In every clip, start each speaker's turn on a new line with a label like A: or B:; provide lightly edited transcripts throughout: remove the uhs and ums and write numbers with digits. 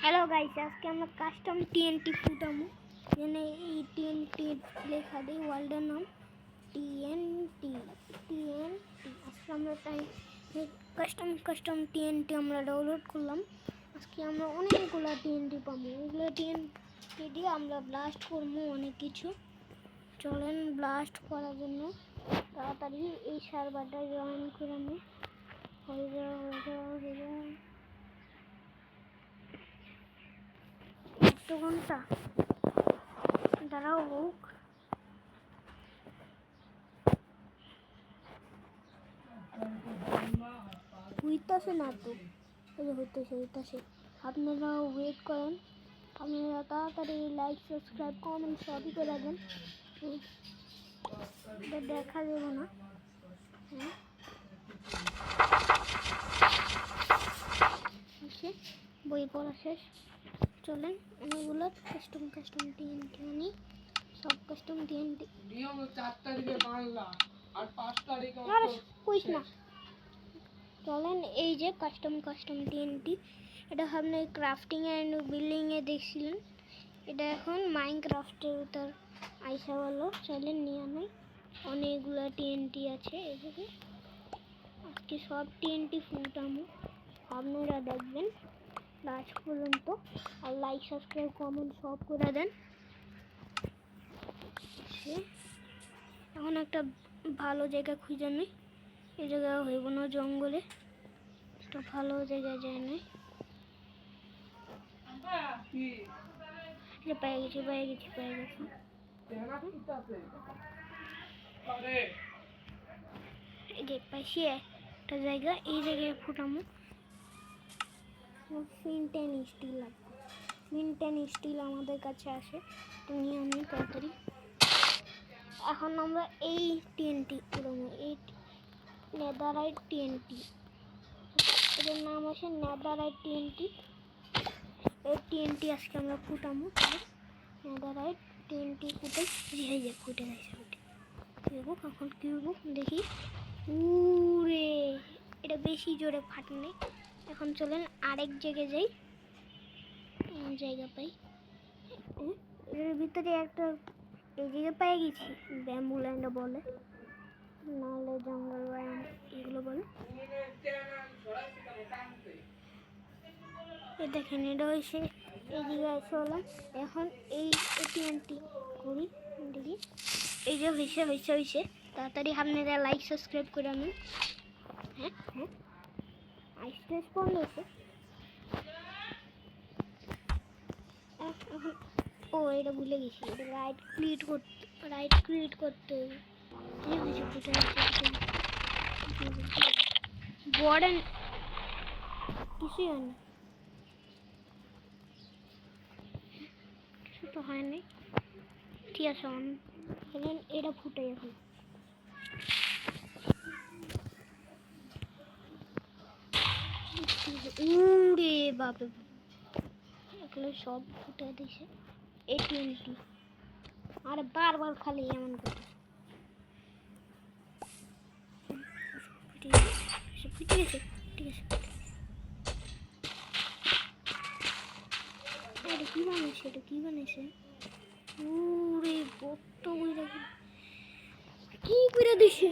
A: Hello guys, আজকে আমরা custom TNT ফুটামো। এখানে এই টিএনটি লেখা দিই, ওয়ার্ল্ডের নাম টিএনটি। আজকে আমরা তাই কাস্টম টিএনটি আমরা ডাউনলোড করলাম। আজকে আমরা অনেকগুলো টিএনটি পাবো। ওগুলো টিএনটি দিয়ে আমরা ব্লাস্ট করবো অনেক কিছু। চলেন ব্লাস্ট করার জন্য তাড়াতাড়ি এই সার্ভারটা জয়েন করে নি। হয়ে যাও একটু ঘন্টা দাঁড়াও হোক। হইতেছে না তো, হইতেছে। আপনারা ওয়েট করেন, আপনারা তাড়াতাড়ি লাইক সাবস্ক্রাইব কমেন্ট সবই করে দেন। দেখা যাবে না। বই পড়া শেষ। চলেন অনেকগুলো কাস্টম টিএনটি আনি, সব কাস্টম টিএনটি
B: নিয়ম 4 তারিখে বাংলা আর 5 তারিখে
A: কইস না। চলেন এই যে কাস্টম টিএনটি, এটা আপনি ক্রাফটিং অ্যান্ড বিল্ডিংয়ে দেখছিলেন, এটা এখন মাইনক্রাফটের ভিতর আইসা বলো। চলেন নিয়ে আনাই, অনেকগুলো টিএনটি আছে এদিকে। আজকে সব টিএনটি ফুটামো, আপনারা দেখবেন লাস্ট পর্যন্ত। আর লাইক সাবস্ক্রাইব কমেন্ট সব করে দেন। এখন একটা ভালো জায়গা খুঁজে নেই, এই জায়গায় হইব না, জঙ্গলে একটা ভালো জায়গায় যায় নাই। পেয়ে গেছি এই যে পাইছি একটা জায়গা, এই জায়গায় ফুটামো। ফিনটেন স্টিল লাগবে, ফিনটেন স্টিল আমাদের কাছে আসে, তো নিয়ে আমি তাড়াতাড়ি। এখন আমরা এই টিএনটি ফুটামো, এই নেদারাইট টিএনটি, এটার নাম আছে নেদারাইট টিএনটি। এই টিএনটি আজকে আমরা ফুটামো। নেদারাইট টিএনটি ফুটে ফুটে গেছে। দেখো এখন কি হবো দেখি। উরে, এটা বেশি জোরে ফাটে নেই। এখন চলেন আরেক জায়গায় যাই, জায়গা পাই এর ভিতরে একটা, এই জায়গায় পেয়ে গেছি ব্যাম্বু ল্যান্ড বলে, নাহলে জঙ্গল ব্যায়াম এগুলো বলে। এ দেখেন এটা হয়েছে, এই জায়গায় এসে হলাম। এখন এই টিএনটি করি দেখি, এই যে হয়েছে। তাড়াতাড়ি আপনারা লাইক সাবস্ক্রাইব করে আমি। হ্যাঁ আইসক্রিম পড়ে গেছে। ও এটা ভুলে গেছি, এটা রাইট ক্লিক করতে হবে। বর্ডেন কিছুই হয়নি, কিছু তো হয়নি। ঠিক আছে এখন এটা ফুটে এখন। উড়ে বাপে, এগুলো সব ফুটে দিছে এই টিএনটি। আর বারবার খালি এমন করে ফুটে গেছে। ঠিক আছে, এটা কি বানাইছে উড়ে কত কি করে দিছে।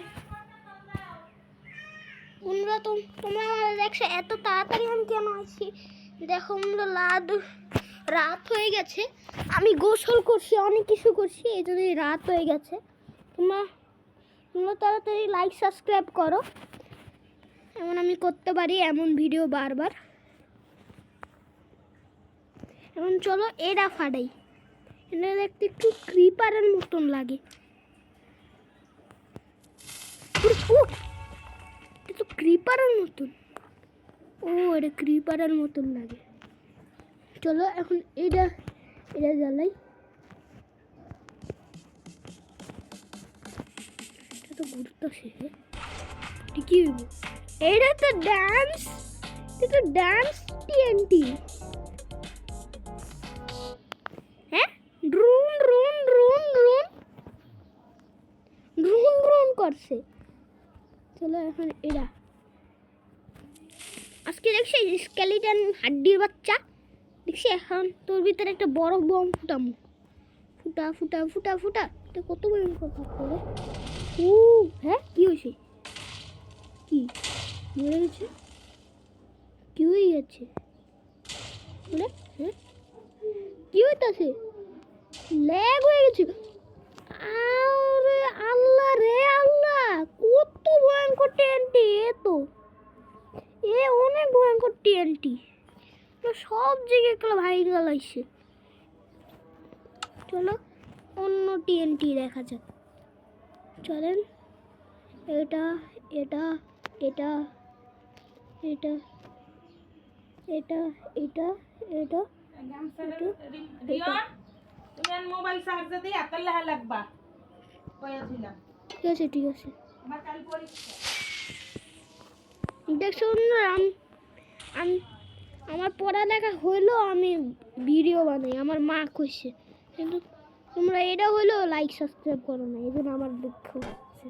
A: তোমরা আমার দেখছো এত তাড়াতাড়ি আমি কেন আসছি? দেখো রাত হয়ে গেছে, আমি গোসল করছি, অনেক কিছু করছি, এই জন্য রাত হয়ে গেছে। তোমরা তাড়াতাড়ি লাইক সাবস্ক্রাইব করো, এমন আমি করতে পারি এমন ভিডিও বারবার। এখন চলো এটা ফাটাই, এটা দেখতে একটু ক্রিপারের মতন লাগে। এটা ক্রিপারের মতন, এটা ক্রিপারের মতন লাগে। চলো এখন এটা জ্বালাই। এটা তো ঘুরতেছে, কি হইব? এটা তো ডান্স টিএনটি। হ্যাঁ ড্রুন করছে। চলো এখন আজকে দেখছি স্কেলিটন হাড্ডির বাচ্চা, দেখছি এখন তোর ভিতরে একটা বড় বম ফুটাম, ফুটা ফুটা ফুটা ফুটা। এটা কত ভয়ঙ্কর করে। ও হ্যাঁ, কি হয়েছে? কি মরে গেছে? কি হয়ে গেছে? হ্যাঁ, কি হইতাছে? ল্যাগ হয়ে গেছে। আরে আল্লাহ রে আল্লাহ, কত ভয়ঙ্কর টিএনটি! এ অনেক ভয়ঙ্কর টিএনটি, সব জায়গায় একটা ভাইরাল আসছে। চলো অন্য টিএনটি দেখা যাক। চলেন, এটা এটা এটা এটা এটা এটা এটা
B: তুমি মোবাইল চার্জ দিয়ে এত লেহা লাগবা কইয়া দিলাম।
A: ঠিক আছে ঠিক আছে।
B: আমার কাল পরীক্ষা।
A: দেখছো আমার পড়ালেখা হইলো, আমি ভিডিও বানাই, আমার মা কইছে, কিন্তু তোমরা এটা হইলো লাইক সাবস্ক্রাইব করো না, এই জন্য আমার দুঃখ হচ্ছে।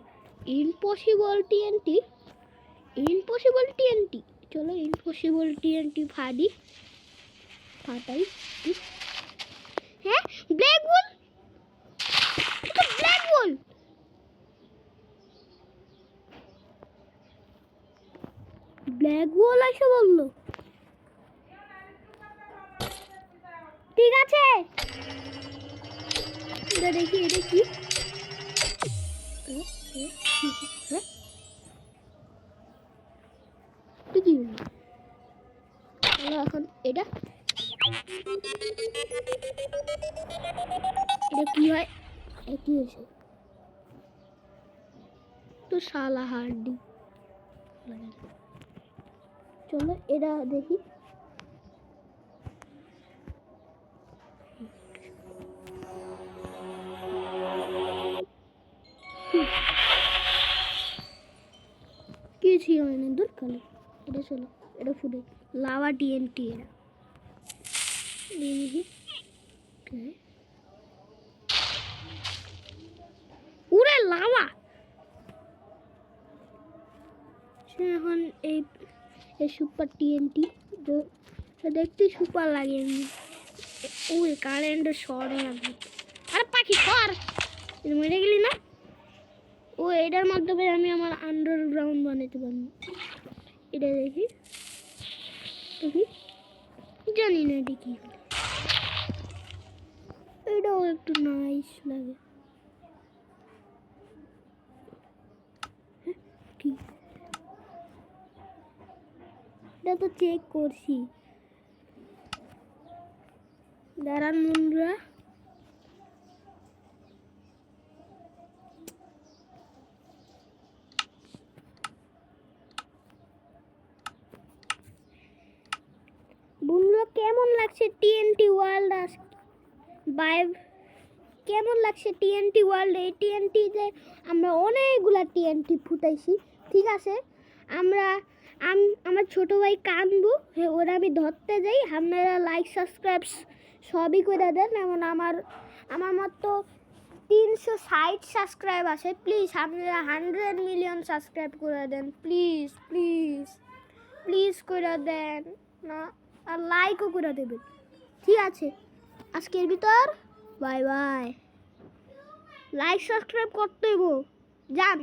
A: Impossible TNT, impossible TNT. চলো ইম্পসিবল টিএনটি ফাটাই। হ্যাঁ, black hole, black hole. Black hole এসে বললো। ঠিক আছে, এটা দেখি, এটা কি? এখন এটা কি হয়? কি হয়েছে? তো শালা হাড্ডি। চলো এটা দেখি। কিছুই হয় না, দূর কালে। এটা চলো, এটা ফুটে লাভা টিএনটি। এরা দেখি উড়ে লাভা। এখন এই সুপার টিএনটি দেখতে সুপার লাগে। ওই কারেন্টের শর্ট লাগবে। আরে পাখি সর, মরে গেলি না? ও এটার মাধ্যমে আমি আমার আন্ডারগ্রাউন্ড বানাতে পারবো। এটা দেখি দেখি, জানি না এটা কি। এটাও একটু নাইস লাগে। কি এটা তো চেক করছি। দাঁড়ান বন্ধুরা, কেমন লাগছে টিএনটি ওয়ার্ল্ড বাইভ? কেমন লাগছে টিএনটি ওয়ার্ল্ড? এই টিএনটিতে আমরা অনেকগুলা টিএনটি ফুটাইছি। ঠিক আছে, আমার ছোট ভাই কানবু, ওরা আমি ধরতে যাই। আপনারা লাইক সাবস্ক্রাইব সবই করে দেন। এমন আমার মতো 360 সাবস্ক্রাইব আছে। প্লিজ আপনারা 100 মিলিয়ন সাবস্ক্রাইব করে দেন, প্লিজ প্লিজ প্লিজ করে দেন না, আর লাইকও করে দেবেন। ঠিক আছে, আজকের ভিতর বাই বাই। লাইক সাবস্ক্রাইব করতে গো যান।